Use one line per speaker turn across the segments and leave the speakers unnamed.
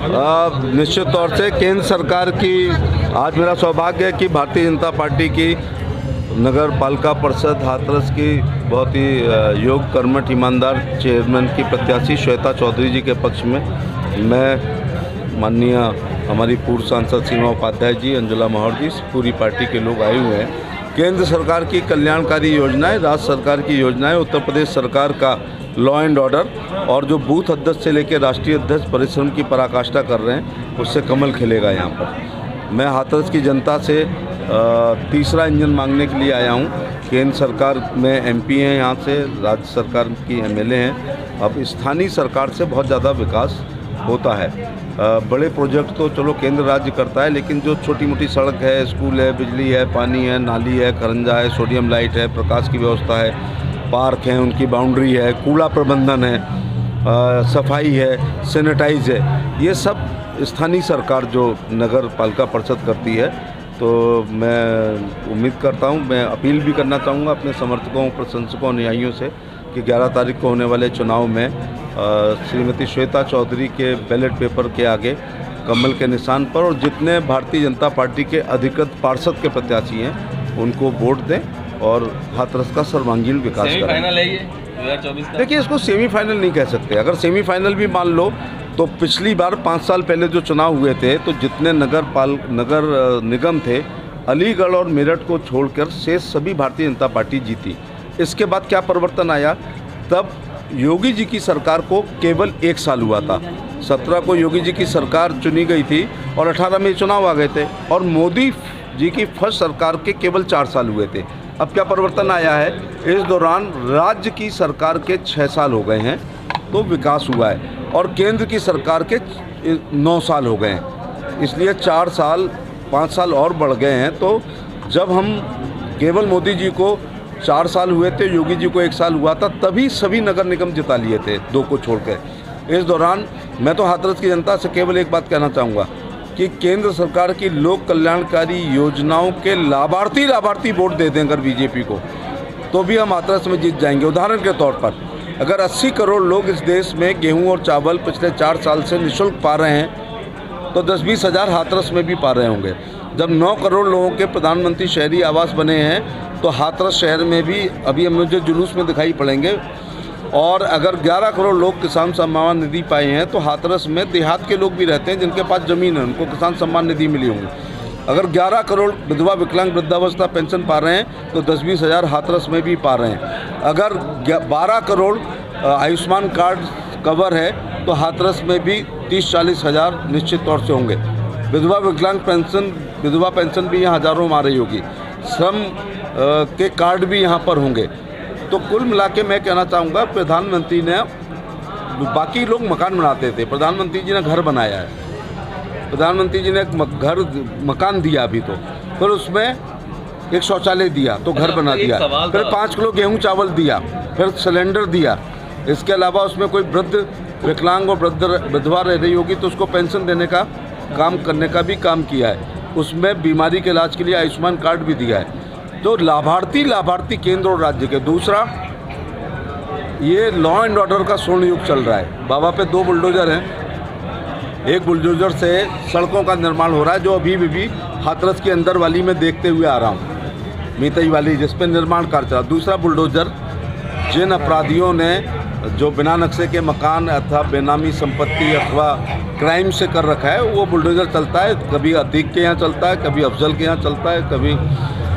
निश्चित तौर से केंद्र सरकार की आज मेरा सौभाग्य है कि भारतीय जनता पार्टी की नगर पालिका परिषद हाथरस की बहुत ही योग्य कर्मठ ईमानदार चेयरमैन की प्रत्याशी श्वेता चौधरी जी के पक्ष में मैं माननीय हमारी पूर्व सांसद सीमा उपाध्याय जी, अंजुला महर जी, पूरी पार्टी के लोग आए हुए हैं। केंद्र सरकार की कल्याणकारी योजनाएं, राज्य सरकार की योजनाएं, उत्तर प्रदेश सरकार का लॉ एंड ऑर्डर और जो बूथ अध्यक्ष से लेकर राष्ट्रीय अध्यक्ष परिश्रम की पराकाष्ठा कर रहे हैं, उससे कमल खिलेगा। यहाँ पर मैं हाथरस की जनता से तीसरा इंजन मांगने के लिए आया हूँ। केंद्र सरकार में एमपी हैं, यहाँ से राज्य सरकार की एमएलए हैं। अब स्थानीय सरकार से बहुत ज़्यादा विकास होता है। बड़े प्रोजेक्ट तो चलो केंद्र राज्य करता है, लेकिन जो छोटी मोटी सड़क है, स्कूल है, बिजली है, पानी है, नाली है, खरंजा है, सोडियम लाइट है, प्रकाश की व्यवस्था है, पार्क हैं, उनकी बाउंड्री है, कूड़ा प्रबंधन है, सफाई है, सैनिटाइज है, ये सब स्थानीय सरकार जो नगर पालिका परिषद करती है। तो मैं उम्मीद करता हूँ, मैं अपील भी करना चाहूँगा अपने समर्थकों, प्रशंसकों, अनुयायियों से कि 11 तारीख को होने वाले चुनाव में श्रीमती श्वेता चौधरी के बैलेट पेपर के आगे कमल के निशान पर और जितने भारतीय जनता पार्टी के अधिकृत पार्षद के प्रत्याशी हैं उनको वोट दें और हाथरस का सर्वांगीण विकास करें।
सेमीफाइनल है ये 2024 का?
देखिए, इसको सेमीफाइनल नहीं कह सकते। अगर सेमीफाइनल भी मान लो तो पिछली बार 5 साल पहले जो चुनाव हुए थे तो जितने नगर निगम थे, अलीगढ़ और मेरठ को छोड़कर शेष सभी भारतीय जनता पार्टी जीती। इसके बाद क्या परिवर्तन आया? तब योगी जी की सरकार को केवल 1 साल हुआ था। 17 को योगी जी की सरकार चुनी गई थी और 18 में चुनाव आ गए थे और मोदी जी की फर्स्ट सरकार के केवल 4 साल हुए थे। अब क्या परिवर्तन आया है? इस दौरान राज्य की सरकार के 6 साल हो गए हैं तो विकास हुआ है और केंद्र की सरकार के 9 साल हो गए हैं, इसलिए 4 साल 5 साल और बढ़ गए हैं। तो जब हम केवल मोदी जी को 4 साल हुए थे, योगी जी को 1 साल हुआ था, तभी सभी नगर निगम जिता लिए थे 2 को छोड़कर। इस दौरान मैं तो हाथरस की जनता से केवल एक बात कहना चाहूँगा कि केंद्र सरकार की लोक कल्याणकारी योजनाओं के लाभार्थी वोट दे दें अगर बीजेपी को, तो भी हम हाथरस में जीत जाएंगे। उदाहरण के तौर पर अगर 80 करोड़ लोग इस देश में गेहूं और चावल पिछले 4 साल से निःशुल्क पा रहे हैं तो 10-20 हज़ार हाथरस में भी पा रहे होंगे। जब 9 करोड़ लोगों के प्रधानमंत्री शहरी आवास बने हैं तो हाथरस शहर में भी अभी मुझे जुलूस में दिखाई पड़ेंगे। और अगर 11 करोड़ लोग किसान सम्मान निधि पाए हैं तो हाथरस में देहात के लोग भी रहते हैं जिनके पास ज़मीन है, उनको किसान सम्मान निधि मिली होंगी। अगर 11 करोड़ विधवा विकलांग वृद्धावस्था पेंशन पा रहे हैं तो 10-20 हज़ार हाथरस में भी पा रहे हैं। अगर 12 करोड़ आयुष्मान कार्ड कवर है तो हाथरस में भी 30-40 हज़ार निश्चित तौर से होंगे। विधवा विकलांग पेंशन, विधवा पेंशन भी यहाँ हज़ारों में आ रही होगी। श्रम के कार्ड भी यहाँ पर होंगे। तो कुल मिला के मैं कहना चाहूँगा, प्रधानमंत्री ने, बाकी लोग मकान बनाते थे, प्रधानमंत्री जी ने घर बनाया है। प्रधानमंत्री जी ने एक मकान दिया अभी तो, फिर उसमें एक शौचालय दिया तो घर बना दिया, फिर 5 किलो गेहूं चावल दिया, फिर सिलेंडर दिया। इसके अलावा उसमें कोई वृद्ध विकलांग और विधवा रह रही होगी तो उसको पेंशन देने का काम करने का भी काम किया है। उसमें बीमारी के इलाज के लिए आयुष्मान कार्ड भी दिया है। तो लाभार्थी केंद्र और राज्य के। दूसरा, ये लॉ एंड ऑर्डर का स्वर्ण युग चल रहा है। बाबा पे 2 बुलडोजर हैं। एक बुलडोजर से सड़कों का निर्माण हो रहा है जो अभी भी हाथरस के अंदर वाली में देखते हुए आ रहा हूँ, मीतई वाली, जिस पे निर्माण कार्य चला। दूसरा बुलडोजर जिन अपराधियों ने जो बिना नक्शे के मकान अथवा बेनामी संपत्ति अथवा क्राइम से कर रखा है, वो बुलडोजर चलता है। कभी अतीक के यहाँ चलता है, कभी अफजल के यहाँ चलता है, कभी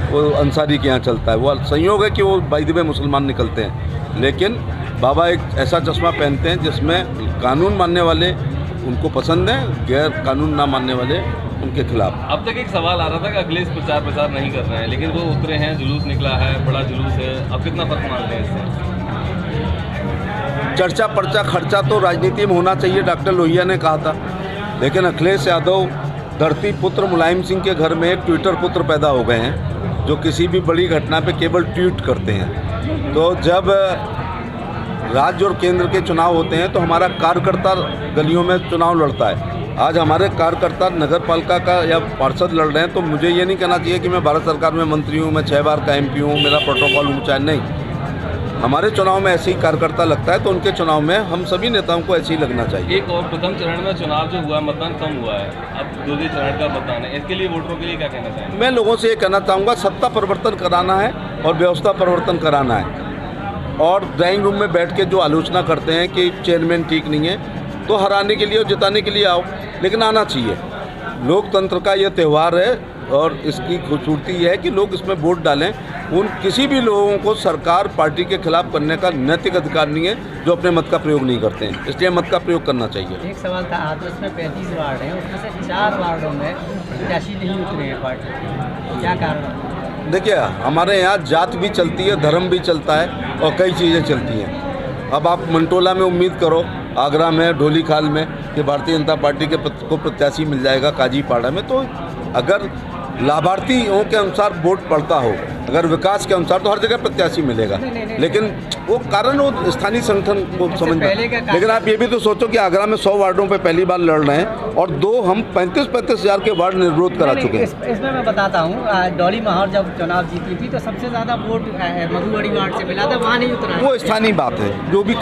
वो अंसारी के यहाँ चलता है। वो संयोग है कि वो बाय द वे मुसलमान निकलते हैं, लेकिन बाबा एक ऐसा चश्मा पहनते हैं जिसमें कानून मानने वाले उनको पसंद है, गैर कानून ना मानने वाले उनके खिलाफ।
अब तक एक सवाल आ रहा था कि अखिलेश प्रचार नहीं कर रहे हैं, लेकिन वो उतरे हैं, जुलूस निकला है, बड़ा जुलूस है। अब कितना फर्क मानते हैं इससे?
चर्चा पर्चा खर्चा तो राजनीति में होना चाहिए, डॉक्टर लोहिया ने कहा था, लेकिन अखिलेश यादव धरती पुत्र मुलायम सिंह के घर में एक ट्विटर पुत्र पैदा हो गए हैं जो किसी भी बड़ी घटना पे केवल ट्वीट करते हैं। तो जब राज्य और केंद्र के चुनाव होते हैं तो हमारा कार्यकर्ता गलियों में चुनाव लड़ता है। आज हमारे कार्यकर्ता नगर पालिका का या पार्षद लड़ रहे हैं तो मुझे ये नहीं कहना चाहिए कि मैं भारत सरकार में मंत्री हूँ, मैं 6 बार का MP हूँ, मेरा प्रोटोकॉल ऊँचा है। नहीं, हमारे चुनाव में ऐसे ही कार्यकर्ता लगता है तो उनके चुनाव में हम सभी नेताओं को ऐसे ही लगना चाहिए।
एक और प्रथम चरण में चुनाव जो हुआ मतदान कम हुआ है, अब द्वितीय चरण का मतदान है, इसके लिए वोटरों के लिए क्या कहना चाहेंगे?
मैं लोगों से ये कहना चाहूँगा, सत्ता परिवर्तन कराना है और व्यवस्था परिवर्तन कराना है। और ड्राइंग रूम में बैठ के जो आलोचना करते हैं कि चेयरमैन ठीक नहीं है, तो हराने के लिए और जिताने के लिए आओ, लेकिन आना चाहिए। लोकतंत्र का ये त्यौहार है और इसकी खूबसूरती है कि लोग इसमें वोट डालें। उन किसी भी लोगों को सरकार पार्टी के खिलाफ करने का नैतिक अधिकार नहीं है जो अपने मत का प्रयोग नहीं करते हैं, इसलिए मत का प्रयोग करना चाहिए।
एक सवाल था, आदर्श में 35 वार्ड हैं, उसमें से 4 वार्डों में प्रत्याशी नहीं उतरे हैं पार्टी के, क्या कारण है?
देखिए, हमारे यहाँ जात भी चलती है, धर्म भी चलता है और कई चीज़ें चलती हैं। अब आप मंटोला में उम्मीद करो, आगरा में, ढोली खाल में, कि भारतीय जनता पार्टी के को प्रत्याशी मिल जाएगा काजीपाड़ा में, तो अगर लाभार्थियों के अनुसार वोट पड़ता हो, अगर विकास के अनुसार, तो हर जगह प्रत्याशी मिलेगा। लेकिन वो कारण वो स्थानीय संगठन को समझना। लेकिन आप ये भी तो सोचो कि आगरा में 100 वार्डों पे पहली बार लड़ रहे हैं और हम 35-35 हज़ार के वार्ड निर्विरोध करा चुके हैं।
इसमें मैं बताता हूँ, डॉली माहौर जब चुनाव जीती थी तो सबसे ज़्यादा वोट मधुबड़ी वार्ड से मिला था, वहाँ नहीं उतरा।
वो स्थानीय बात है, जो भी